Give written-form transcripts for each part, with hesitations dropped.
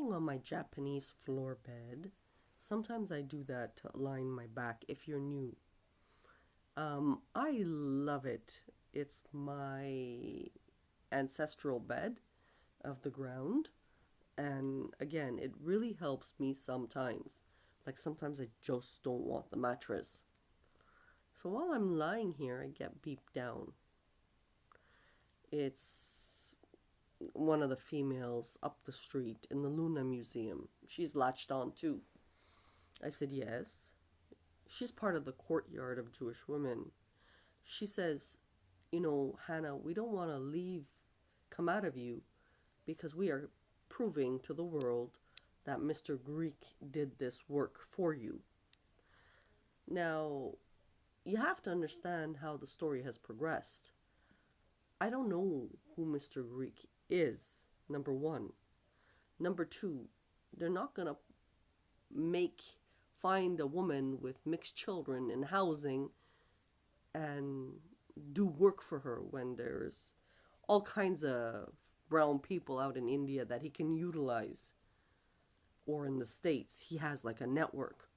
sitting on my Japanese floor bed. Sometimes I do that to align my back if you're new. I love it. It's my ancestral bed of the ground. And again, it really helps me sometimes. Like sometimes I just don't want the mattress. So while I'm lying here, I get beeped down. It's one of the females up the street in the Luna Museum. She's latched on too. I said, yes. She's part of the courtyard of Jewish women. She says, Hannah, we don't want to come out of you because we are proving to the world that Mr. Greek did this work for you. Now, you have to understand how the story has progressed. I don't know who Mr. Greek is, number one. Number two, they're not going to find a woman with mixed children in housing and do work for her when there's all kinds of brown people out in India that he can utilize, or in the States he has like a network.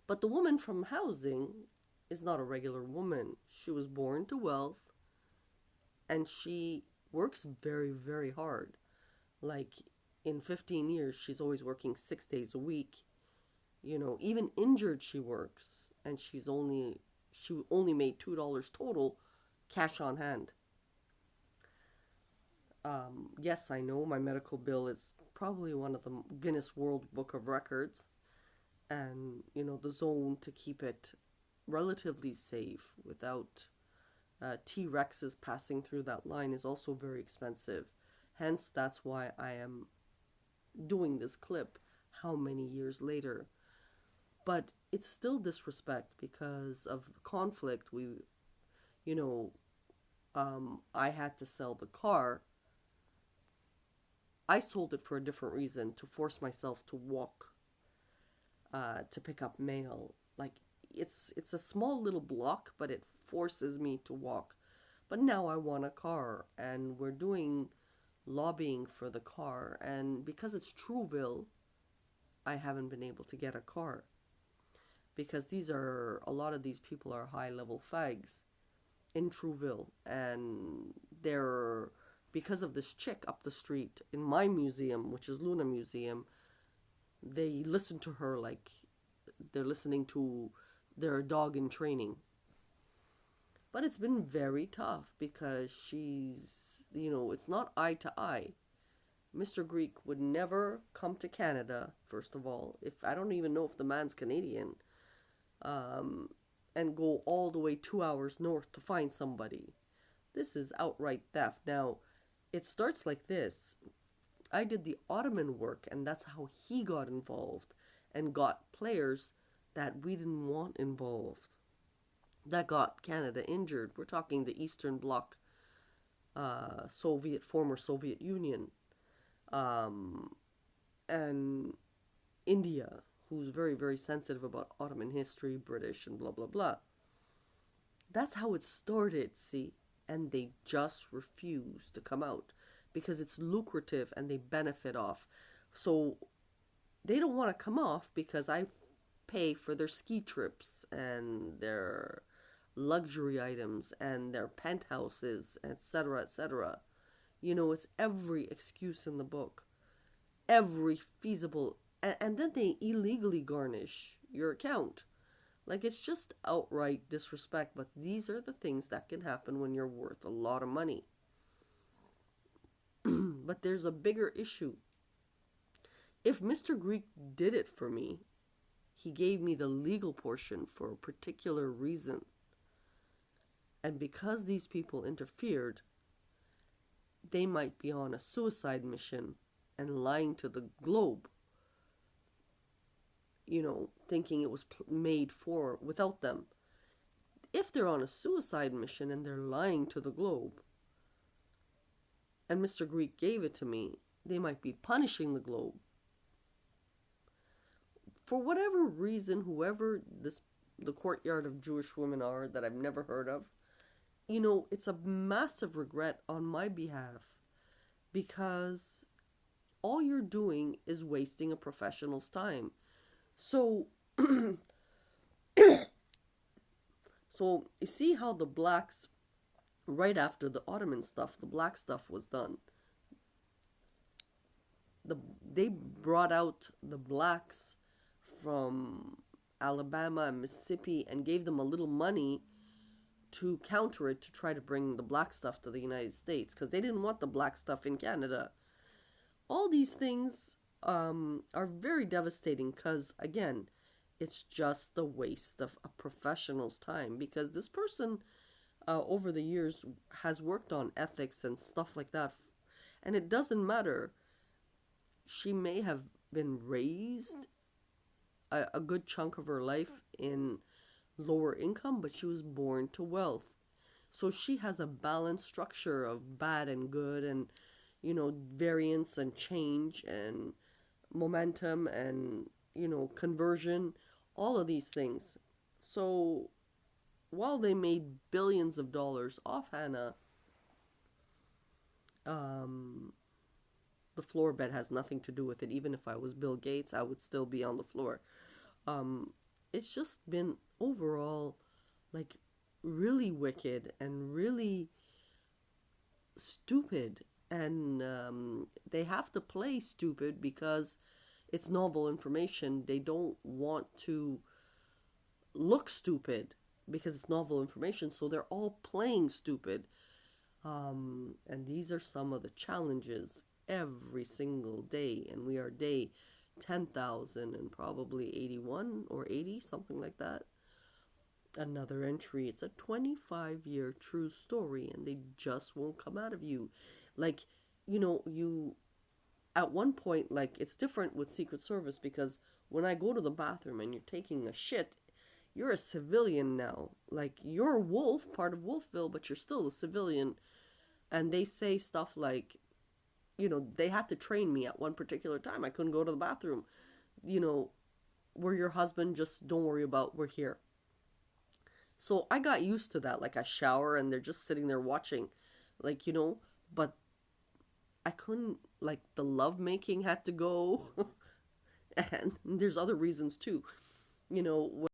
But the woman from housing is not a regular woman. She was born to wealth and she works very, very hard. Like in 15 years, she's always working 6 days a week. Even injured she works, and she only made $2 total cash on hand. Yes, I know my medical bill is probably one of the Guinness World Book of Records, and the zone to keep it relatively safe without T-Rexes passing through that line is also very expensive. Hence, that's why I am doing this clip how many years later. But it's still disrespect because of the conflict. I had to sell the car. I sold it for a different reason, to force myself to walk to pick up mail. Like it's a small little block, but it forces me to walk. But now I want a car, and we're doing lobbying for the car, and because it's Trouville, I haven't been able to get a car because a lot of these people are high level fags in Trouville, and because of this chick up the street in my museum, which is Luna Museum, they listen to her like they're listening to their dog in training. But it's been very tough because it's not eye to eye. Mr. Greek would never come to Canada, first of all. I don't even know if the man's Canadian, and go all the way 2 hours north to find somebody. This is outright theft. Now, it starts like this. I did the Ottoman work, and that's how he got involved and got players that we didn't want involved. That got Canada injured. We're talking the Eastern Bloc, former Soviet Union, and India, who's very, very sensitive about Ottoman history, British, and blah, blah, blah. That's how it started, see? And they just refuse to come out because it's lucrative and they benefit off. So they don't want to come off because I pay for their ski trips and their luxury items and their penthouses, etc., etc. It's every excuse in the book, every feasible, and then they illegally garnish your account. Like, it's just outright disrespect, but these are the things that can happen when you're worth a lot of money. But there's a bigger issue. If Mr. Greek did it for me, he gave me the legal portion for a particular reason. And because these people interfered, they might be on a suicide mission and lying to the globe, thinking it was made without them. If they're on a suicide mission and they're lying to the globe, and Mr. Greek gave it to me, they might be punishing the globe. For whatever reason, whoever the courtyard of Jewish women are that I've never heard of, it's a massive regret on my behalf because all you're doing is wasting a professional's time. So, so you see how the blacks, right after the Ottoman stuff, the black stuff was done. The they brought out the blacks from Alabama and Mississippi and gave them a little money to counter it, to try to bring the black stuff to the United States, because they didn't want the black stuff in Canada. All these things are very devastating, because again, it's just a waste of a professional's time, because this person over the years has worked on ethics and stuff like that, and it doesn't matter. She may have been raised a good chunk of her life in lower income, but she was born to wealth. So she has a balanced structure of bad and good, and, variance and change and momentum and, conversion, all of these things. So while they made billions of dollars off Hannah, um, the floor bed has nothing to do with it. Even if I was Bill Gates, I would still be on the floor. Um, it's just been overall like really wicked and really stupid. And they have to play stupid because it's novel information. They don't want to look stupid because it's novel information. So they're all playing stupid. And these are some of the challenges every single day. And we are day 10,000 and probably 81 or 80, something like that. Another entry. It's a 25-year true story, and they just won't come out of you. Like, you at one point, like, it's different with Secret Service, because when I go to the bathroom and you're taking a shit, you're a civilian now. Like, you're a wolf, part of Wolfville, but you're still a civilian. And they say stuff like, they had to train me at one particular time. I couldn't go to the bathroom. We're your husband, just don't worry about, we're here. So I got used to that. Like, I shower and they're just sitting there watching, like, but I couldn't, like, the love making had to go. And there's other reasons too.